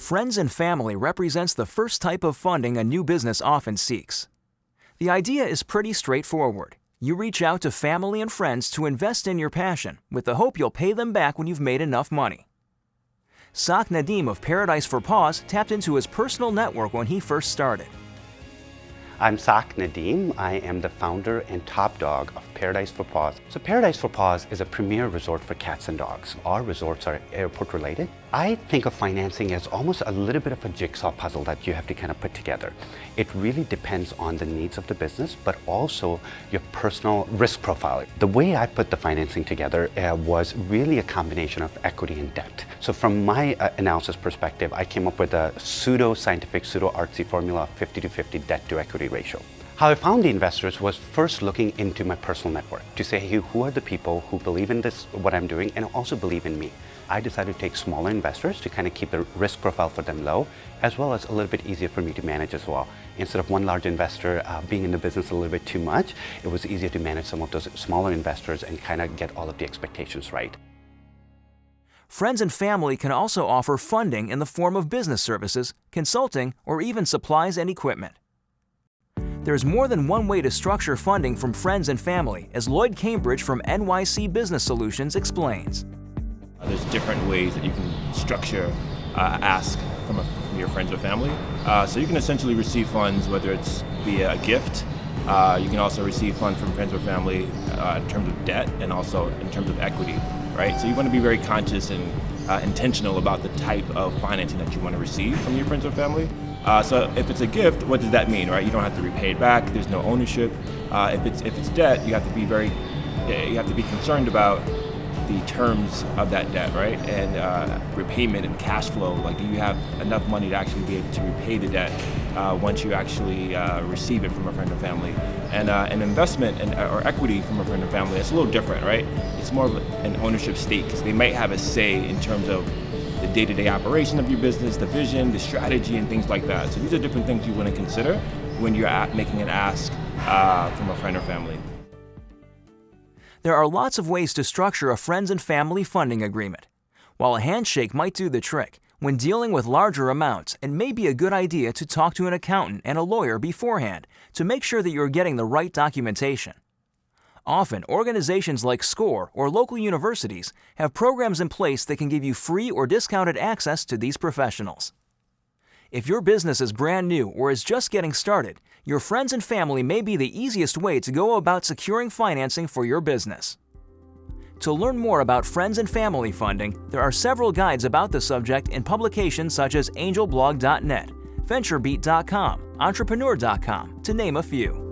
Friends and family represents the first type of funding a new business often seeks. The idea is pretty straightforward. You reach out to family and friends to invest in your passion with the hope you'll pay them back when you've made enough money. Sak Nadim of Paradise for Paws tapped into his personal network when he first started. I'm Sak Nadim. I am the founder and top dog of Paradise for Paws. So Paradise for Paws is a premier resort for cats and dogs. Our resorts are airport related. I think of financing as almost a little bit of a jigsaw puzzle that you have to kind of put together. It really depends on the needs of the business, but also your personal risk profile. The way I put the financing together was really a combination of equity and debt. So from my analysis perspective, I came up with a pseudo-scientific, pseudo-artsy formula of 50 to 50 debt to equity ratio. How I found the investors was first looking into my personal network to say, hey, who are the people who believe in this, what I'm doing, and also believe in me. I decided to take smaller investors to kind of keep the risk profile for them low, as well as a little bit easier for me to manage as well. Instead of one large investor being in the business a little bit too much, it was easier to manage some of those smaller investors and kind of get all of the expectations right. Friends and family can also offer funding in the form of business services, consulting, or even supplies and equipment. There's more than one way to structure funding from friends and family, as Lloyd Cambridge from NYC Business Solutions explains. There's different ways that you can structure ask from your friends or family. So you can essentially receive funds, whether it's via a gift. You can also receive funds from friends or family in terms of debt and also in terms of equity, right? So you want to be very conscious and intentional about the type of financing that you want to receive from your friends or family. So if it's a gift, what does that mean, right? You don't have to repay it back. There's no ownership. If it's debt, you have to be concerned about the terms of that debt, right? And repayment and cash flow. Like, do you have enough money to actually be able to repay the debt once you actually receive it from a friend or family? And an investment or equity from a friend or family, it's a little different, right? It's more of an ownership stake, because they might have a say in terms of the day-to-day operation of your business, the vision, the strategy, and things like that. So these are different things you want to consider when you're making an ask from a friend or family. There are lots of ways to structure a friends and family funding agreement. While a handshake might do the trick, when dealing with larger amounts, it may be a good idea to talk to an accountant and a lawyer beforehand to make sure that you're getting the right documentation. Often, organizations like SCORE or local universities have programs in place that can give you free or discounted access to these professionals. If your business is brand new or is just getting started, your friends and family may be the easiest way to go about securing financing for your business. To learn more about friends and family funding, there are several guides about the subject in publications such as angelblog.net, venturebeat.com, entrepreneur.com, to name a few.